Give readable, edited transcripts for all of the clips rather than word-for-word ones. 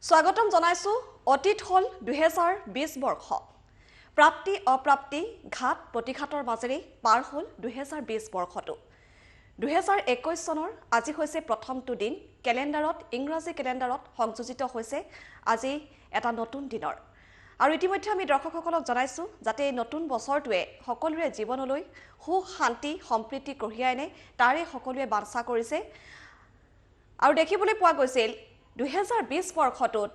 স্বাগতম জনাইছো অতীত হল 2020 বৰ্ষ প্ৰাপ্তি অপ্ৰাপ্তি ঘাট প্ৰতিঘাতৰ মাজেৰে পাৰ হল 2020 বৰ্ষটো 2021 চনৰ আজি হৈছে প্ৰথমটো দিন ক্যালেণ্ডাৰত ইংৰাজী ক্যালেণ্ডাৰত সংযোজিত হৈছে আজি এটা নতুন দিনৰ আৰু ইতিমধ্যে আমি দৰ্শকসকলক জনাইছো যাতে নতুন বছৰটোৱে সকলোৰে জীৱনলৈ সুখ শান্তি সম্প্ৰীতি কঢ়িয়াই আনে তাৰে সকলোৱে বাঞ্ছা কৰিছে আৰু দেখিবলৈ পোৱা গৈছিল 2020 বৰ্ষটোত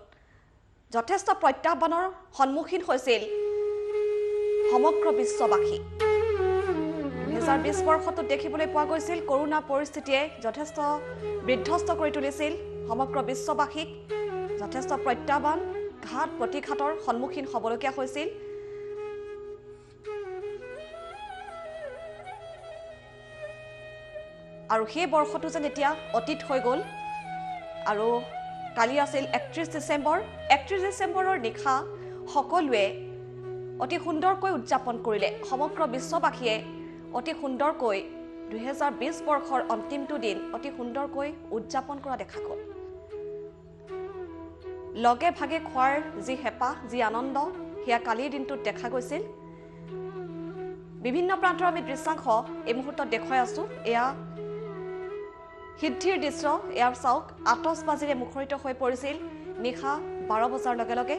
যথেষ্ট প্ৰত্যাহ্বানৰ সন্মুখীন হৈছিল সমগ্ৰ বিশ্ববাসী 2020 বৰ্ষটোত দেখিবলৈ পোৱা গৈছিল কৰোনা পৰিস্থিতিয়ে যথেষ্ট বিধ্বস্ত কৰি তুলিছিল সমগ্ৰ বিশ্ববাসীক যথেষ্ট প্ৰত্যাহ্বান ঘাট প্ৰতিঘাতৰ সন্মুখীন হ'বলগীয়া হৈছিল আৰু সেই বৰ্ষটো যেন এতিয়া অতীত হৈ গ'ল আৰু কালি আছিল 31 ডিসেম্বৰৰ নিশা সকলোৱে অতি সুন্দৰকৈ উদযাপন কৰিলে সমগ্ৰ বিশ্ববাসীয়ে অতি সুন্দৰকৈ 2020 বৰ্ষৰ অন্তিমটো দিন অতি সুন্দৰকৈ উদযাপন কৰা দেখা গ'ল লগে ভাগে খোৱাৰ যি হেপা যি আনন্দ হিয়া কালিৰ দিনটোত দেখা গৈছিল বিভিন্ন প্ৰান্তৰ আমি দৃশ্যাংশ এই মুহূৰ্তত দেখুৱাই আছো এয়া সিদ্ধিৰ দৃশ্য ইয়াৰ চাওক আতচবাজিৰে মুখৰিত হৈ পৰিছিল নিশা 12 বজাৰ লগে লগে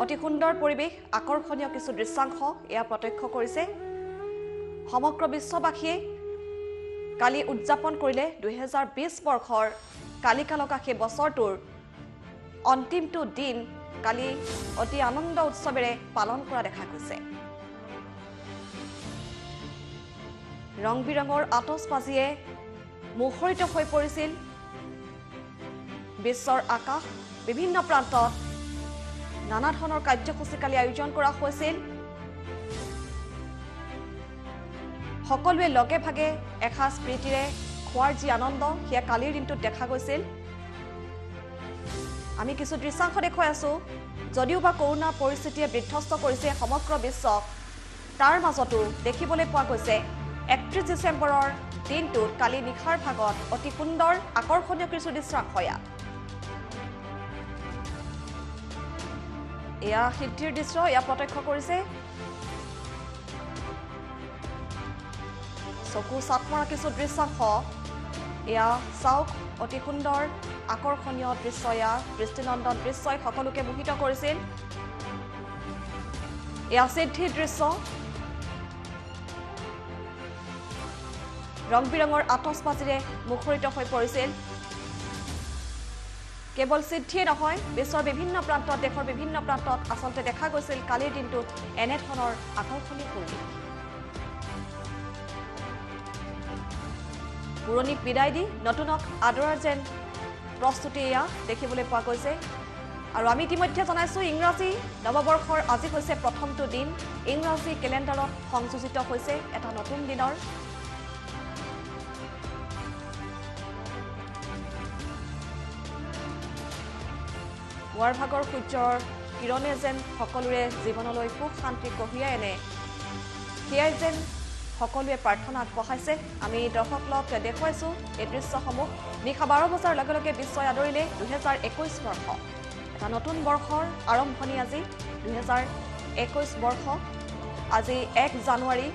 অতি সুন্দৰ পৰিৱেশ আকৰ্ষণীয় কিছু দৃশ্যাংশ এয়া প্ৰত্যক্ষ কৰিছে সমগ্ৰ বিশ্ববাসীয়ে কালি উদযাপন কৰিলে 2020 বৰ্ষৰ কালিকা লগা সেই বছৰটোৰ অন্তিমটো দিন কালি অতি আনন্দ উৎসৱেৰে পালন কৰা দেখা গৈছে ৰং বিৰঙৰ আতচবাজিয়ে মুখৰিত হৈ পৰিছিল বিশ্বৰ আকাশ বিভিন্ন প্ৰান্তত নানা ধৰণৰ কাৰ্যসূচী কালি আয়োজন কৰা হৈছিল সকলোৱে লগে ভাগে এখাজ প্ৰীতিৰে খোৱাৰ যি আনন্দ হিয়া কালিৰ দিনটোত দেখা গৈছিল আমি কিছু দৃশ্যাংশ দেখুৱাই আছো যদিও বা কৰোনা পৰিস্থিতিয়ে বিধ্বস্ত কৰিছে সমগ্ৰ বিশ্বক তাৰ মাজতো দেখিবলৈ পোৱা গৈছে 31 ডিসেম্বৰৰ দিনটোত কালি নিশাৰ ভাগত অতি সুন্দৰ আকৰ্ষণীয় কিছু দৃশ্যাংশ এয়া সিদ্ধিৰ দৃশ্য এয়া প্ৰত্যক্ষ কৰিছে চকু চাটমৰা কিছু দৃশ্যাংশ এয়া চাওক অতি সুন্দৰ আকৰ্ষণীয় দৃশ্য এয়া দৃষ্টিনন্দন দৃশ্যই সকলোকে মোহিত কৰিছিল এয়া সিদ্ধিৰ দৃশ্য ৰং বিৰঙৰ আতচবাজিৰে মুখৰিত হৈ পৰিছিল কেৱল সিদ্ধিয়ে নহয় বিশ্বৰ বিভিন্ন প্ৰান্তত দেশৰ বিভিন্ন প্ৰান্তত আচলতে দেখা গৈছিল কালিৰ দিনটোত এনে ধৰণৰ আকৰ্ষণীয় পৰিৱেশ পুৰণিক বিদায় দি নতুনক আদৰাৰ যেন প্ৰস্তুতি এয়া দেখিবলৈ পোৱা গৈছে আৰু আমি ইতিমধ্যে জনাইছো ইংৰাজী নৱবৰ্ষৰ আজি হৈছে প্ৰথমটো দিন ইংৰাজী ক্যালেণ্ডাৰত সংযোজিত হৈছে এটা নতুন দিনৰ পুৱাৰ ভাগৰ সূৰ্যৰ কিৰণে যেন সকলোৰে জীৱনলৈ সুখ শান্তি কঢ়িয়াই আনে সেয়াই যেন সকলোৱে প্ৰাৰ্থনা আগবঢ়াইছে আমি দৰ্শকক দেখুৱাইছো এই দৃশ্যসমূহ নিশা 12 বজাৰ লগে লগে বিশ্বই আদৰিলে 2021 বৰ্ষ এটা নতুন বৰ্ষৰ আৰম্ভণি আজি 2021 বৰ্ষ আজি 1 জানুৱাৰী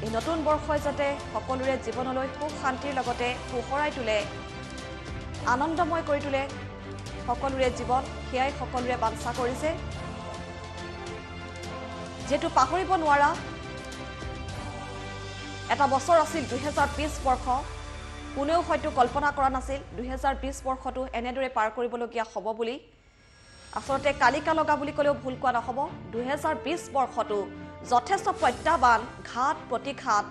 এই নতুন বৰ্ষই যাতে সকলোৰে জীৱনলৈ সুখ শান্তিৰ লগতে পোহৰাই তোলে আনন্দময় কৰি তোলে সকলোৰে জীৱন হিয়াই সকলোৰে বাঞ্ছা কৰিছে যেটো পাহৰিব নোৱাৰা এটা বছৰ আছিল 2020 বৰ্ষ কোনেও হয়তো কল্পনা কৰা নাছিল 2020 বৰ্ষটো এনেদৰে পাৰ কৰিবলগীয়া হ'ব বুলি আচলতে কালিকা লগা বুলি ক'লেও ভুল কোৱা নহ'ব 2020 বৰ্ষটো যথেষ্ট প্ৰত্যাহ্বান ঘাট প্ৰতিঘাত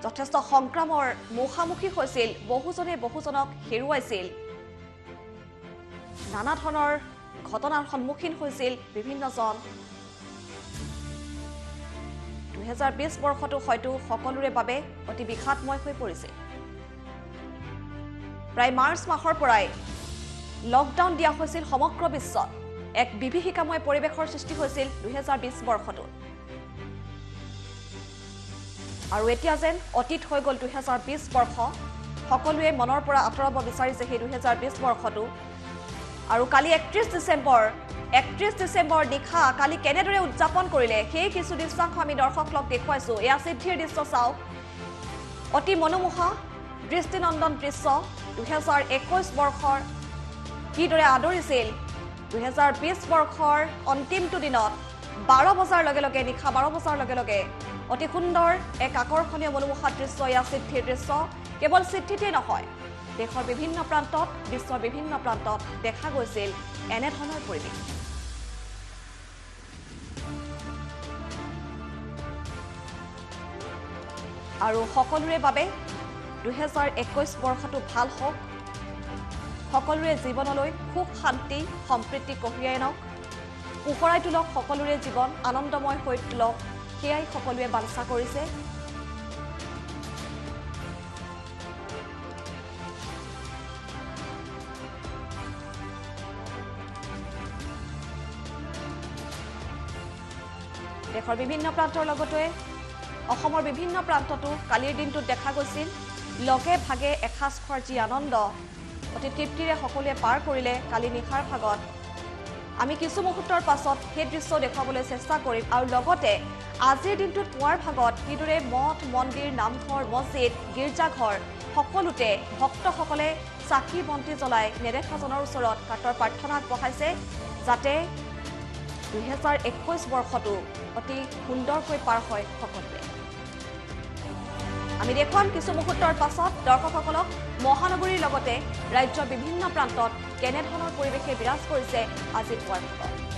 যথেষ্ট সংগ্ৰামৰ মুখামুখি হৈছিল বহুজনে বহুজনক হেৰুৱাইছিল নানা ধৰণৰ ঘটনাৰ সন্মুখীন হৈছিল বিভিন্নজন 2020 বৰ্ষটো হয়তো সকলোৰে বাবে অতি বিষাদময় হৈ পৰিছিল প্ৰায় মাৰ্চ মাহৰ পৰাই লকডাউন দিয়া হৈছিল সমগ্ৰ বিশ্বত এক বিভীষিকাময় পৰিৱেশৰ সৃষ্টি হৈছিল 2020 বৰ্ষটোত আৰু এতিয়া যেন অতীত হৈ গ'ল 2020 বৰ্ষ সকলোৱে মনৰ পৰা আঁতৰাব বিচাৰিছে সেই 2020 বৰ্ষটো আৰু কালি 31 ডিচেম্বৰ নিশা কালি কেনেদৰে উদযাপন কৰিলে সেই কিছু দৃশ্যাংশ আমি দৰ্শকক দেখুৱাইছো এয়া সিদ্ধিৰ দৃশ্য চাওক অতি মনোমোহা দৃষ্টিনন্দন দৃশ্য 2021 বৰ্ষৰ কিদৰে আদৰিছিল 2020 বৰ্ষৰ অন্তিমটো দিনত 12 বজাৰ লগে লগে নিশা 12 বজাৰ লগে লগে অতি সুন্দৰ এক আকৰ্ষণীয় মনোমোহা দৃশ্য এয়া সিদ্ধিৰ দৃশ্য কেৱল সিদ্ধিতে নহয় দেশৰ বিভিন্ন প্ৰান্তত বিশ্বৰ বিভিন্ন প্ৰান্তত দেখা গৈছিল এনে ধৰণৰ পৰিৱেশ আৰু সকলোৰে বাবে 2021 বৰ্ষটো ভাল হওক সকলোৰে জীৱনলৈ সুখ শান্তি সম্প্ৰীতি কঢ়িয়াই আনক পোহৰাই তোলক সকলোৰে জীৱন আনন্দময় হৈ তোলক সেয়াই সকলোৱে বাঞ্ছা কৰিছে দেশৰ বিভিন্ন প্ৰান্তৰ লগতে অসমৰ বিভিন্ন প্ৰান্ততো কালিৰ দিনটোত দেখা গৈছিল লগে ভাগে এসাজ খোৱাৰ যি আনন্দ অতি তৃপ্তিৰে সকলোৱে পাৰ কৰিলে কালি নিশাৰ ভাগত আমি কিছু মুহূৰ্তৰ পাছত সেই দৃশ্য দেখুৱাবলৈ চেষ্টা কৰিম আৰু লগতে আজিৰ দিনটোত পুৱাৰ ভাগত কিদৰে মঠ মন্দিৰ নামঘৰ মছজিদ গীৰ্জাঘৰ সকলোতে ভক্তসকলে চাকি বন্তি জ্বলাই নেদেখাজনৰ ওচৰত কাটৰ প্ৰাৰ্থনা আগবঢ়াইছে যাতে 2021 বৰ্ষটো অতি সুন্দৰকৈ পাৰ হয় সকলোৱে আমি দেখুৱাম কিছু মুহূৰ্তৰ পাছত দৰ্শকসকলক মহানগৰীৰ লগতে ৰাজ্যৰ বিভিন্ন প্ৰান্তত কেনে ধৰণৰ পৰিৱেশে বিৰাজ কৰিছে আজি পুৱাৰ ভাগত